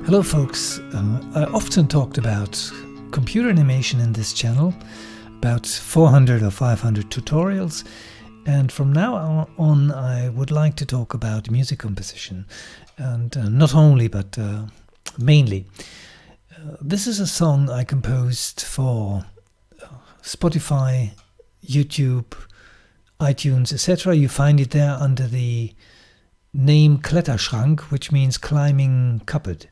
Hello folks, I often talked about computer animation in this channel, about 400 or 500 tutorials, and from now on I would like to talk about music composition, and not only but mainly. This is a song I composed for Spotify, YouTube, iTunes, etc. You find it there under the name Kletterschrank, which means climbing cupboard.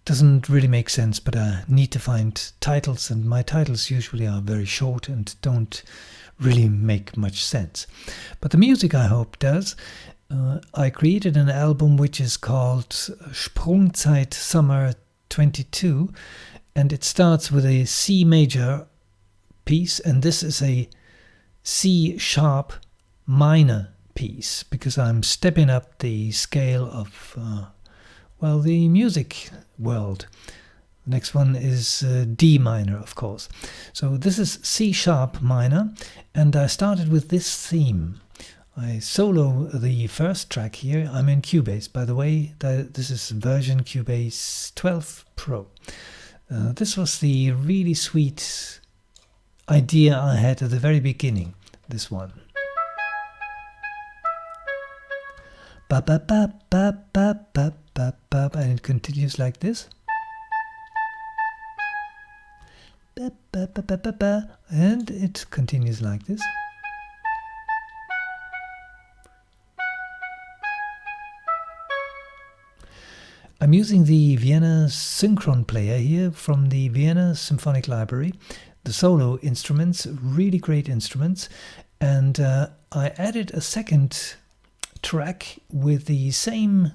Doesn't really make sense, but I need to find titles, and my titles usually are very short and don't really make much sense. But the music, I hope, does. I created an album which is called Sprungzeit Sommer 22, and it starts with a C major piece, and this is a C sharp minor piece, because I'm stepping up the scale of the music world. The next one is D minor, of course. So this is C sharp minor, and I started with this theme. I solo the first track here. I'm in Cubase, by the way. This is version Cubase 12 Pro. This was the really sweet idea I had at the very beginning, this one. Ba ba ba ba ba ba ba ba, and it continues like this. Ba ba ba ba ba ba, and it continues like this. I'm using the Vienna Synchron player here from the Vienna Symphonic Library. The solo instruments, really great instruments, and I added a second track with the same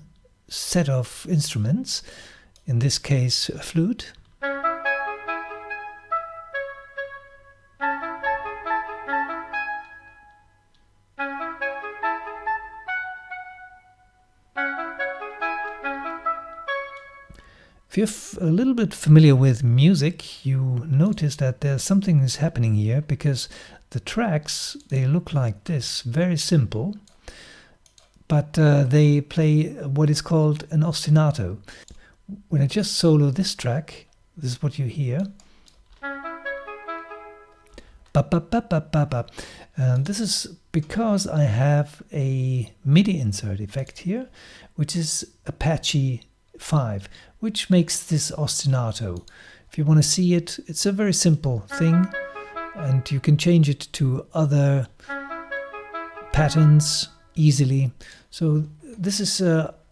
set of instruments, in this case a flute. If you're a little bit familiar with music, you notice that there's something is happening here, because the tracks, they look like this, very simple, but they play what is called an ostinato. When I just solo this track, this is what you hear. Ba, ba, ba, ba, ba, ba. And this is because I have a MIDI insert effect here, which is Apache 5, which makes this ostinato. If you want to see it, it's a very simple thing, and you can change it to other patterns easily. So this is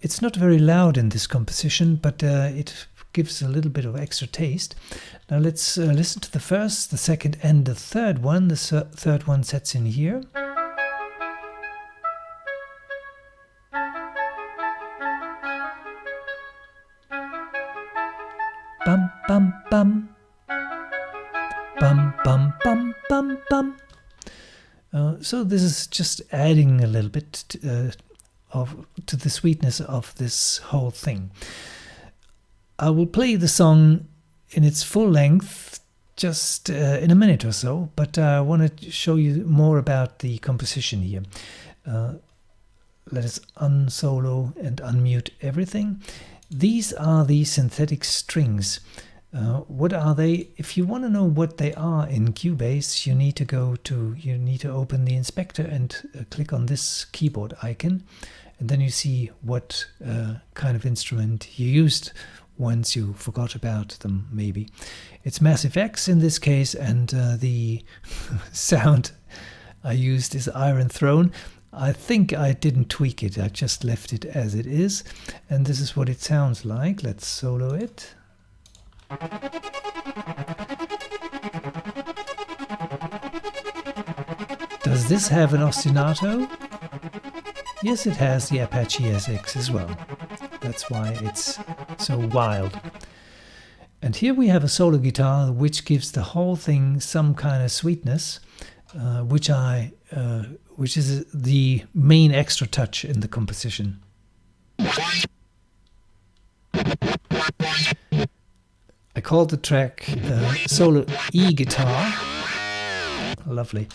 it's not very loud in this composition, but it gives a little bit of extra taste. Now let's listen to the first, the second, and the third one. The third one sets in here. Bum bum bum, bum bum bum bum bum. So this is just adding a little bit to the sweetness of this whole thing. I will play the song in its full length just in a minute or so, but I want to show you more about the composition here. Let us unsolo and unmute everything. These are the synthetic strings. What are they? If you want to know what they are in Cubase, you need to open the inspector and click on this keyboard icon, and then you see what kind of instrument you used once you forgot about them, maybe. It's Massive X in this case, and the sound I used is Iron Throne. I think I didn't tweak it, I just left it as it is, and this is what it sounds like. Let's solo it. Does this have an ostinato? Yes, it has the Apache SX as well. That's why it's so wild. And here we have a solo guitar, which gives the whole thing some kind of sweetness, which is the main extra touch in the composition. I called the track Solo E-Guitar. Lovely.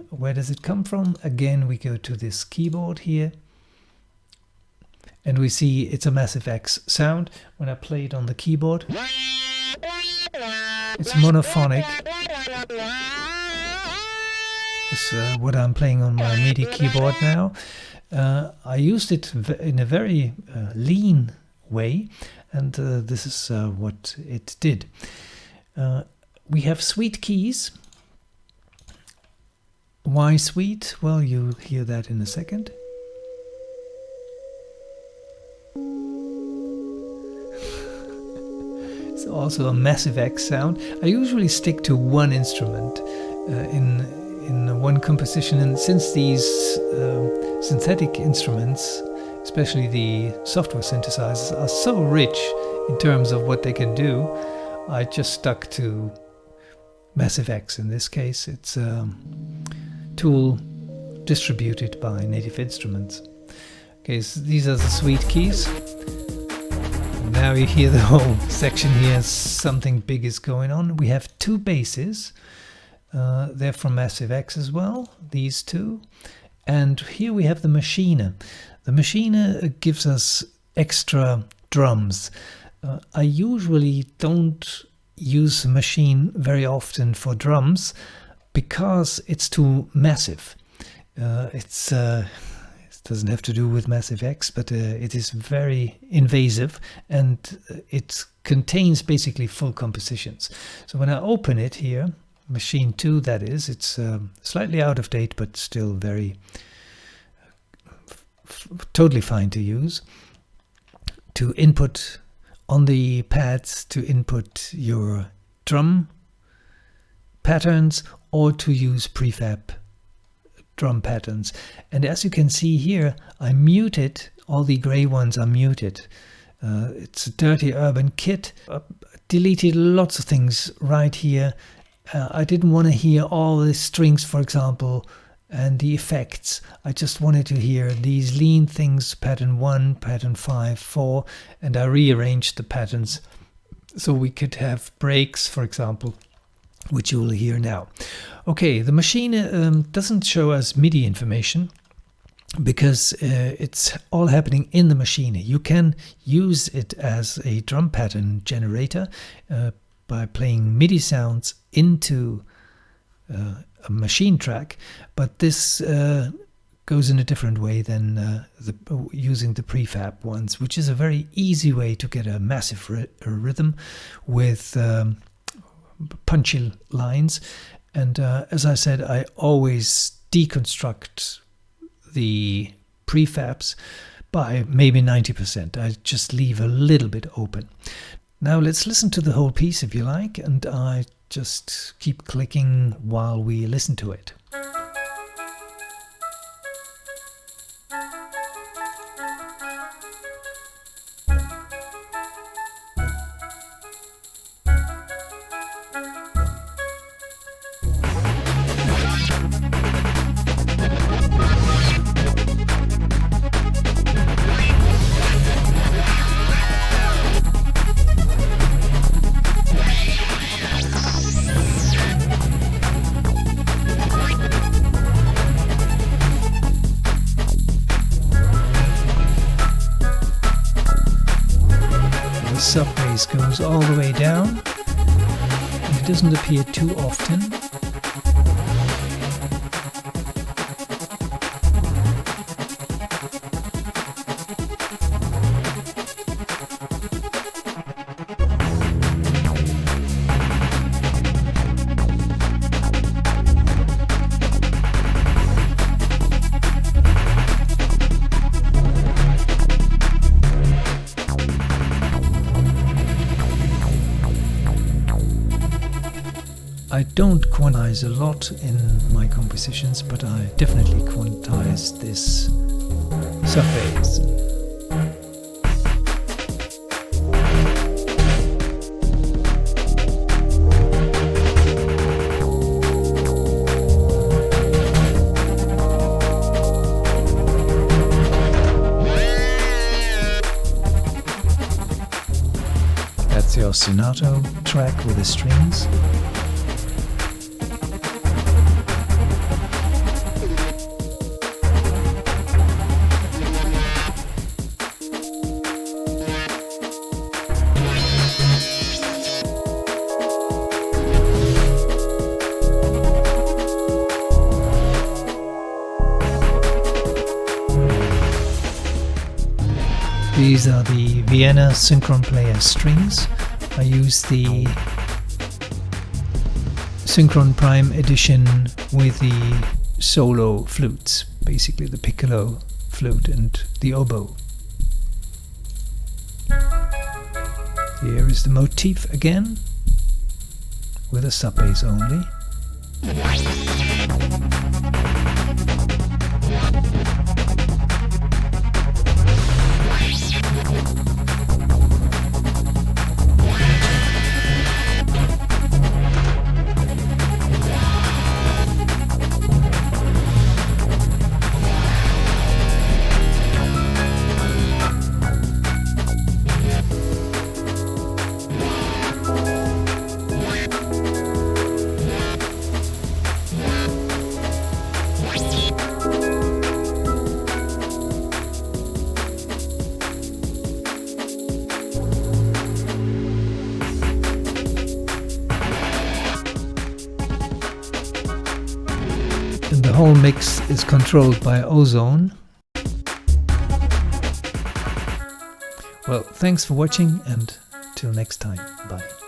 Where does it come from? Again, we go to this keyboard here. And we see it's a massive X sound. When I play it on the keyboard, it's monophonic. This is what I'm playing on my MIDI keyboard now. I used it in a very lean way, and this is what it did. We have sweet keys. Why sweet? Well, you'll hear that in a second. It's also a massive X sound. I usually stick to one instrument in one composition, and since these synthetic instruments, especially the software synthesizers, are so rich in terms of what they can do, I just stuck to massive X. In this case, it's a tool distributed by Native Instruments. Okay, so these are the sweet keys. Now you hear the whole section here, something big is going on. We have two basses. They're from Massive X as well, these two. And here we have the machiner. The machiner gives us extra drums. I usually don't use the machine very often for drums because it's too massive. It doesn't have to do with Massive X, but it is very invasive, and it contains basically full compositions. So when I open it here, Machine 2 that is, it's slightly out of date, but still very totally fine to use. To input on the pads, to input your drum patterns, or to use prefab drum patterns. And as you can see here, I muted, all the gray ones are muted. It's a dirty urban kit. Deleted lots of things right here. I didn't want to hear all the strings, for example, and the effects. I just wanted to hear these lean things, pattern 1, pattern 5, 4, and I rearranged the patterns so we could have breaks, for example, which you will hear now. Okay, the machine doesn't show us MIDI information because it's all happening in the machine. You can use it as a drum pattern generator by playing MIDI sounds into a machine track, but this goes in a different way than using the prefab ones, which is a very easy way to get a massive rhythm with punchy lines. And as I said, I always deconstruct the prefabs by maybe 90%. I just leave a little bit open. Now let's listen to the whole piece if you like, and I just keep clicking while we listen to it. Sub bass goes all the way down, and it doesn't appear too often. I don't quantize a lot in my compositions, but I definitely quantize this sub-bass. That's your ostinato track with the strings. These are the Vienna Synchron Player strings. I use the Synchron Prime edition with the solo flutes, basically the piccolo flute and the oboe. Here is the motif again, with a sub bass only. And the whole mix is controlled by Ozone. Well, thanks for watching and till next time. Bye.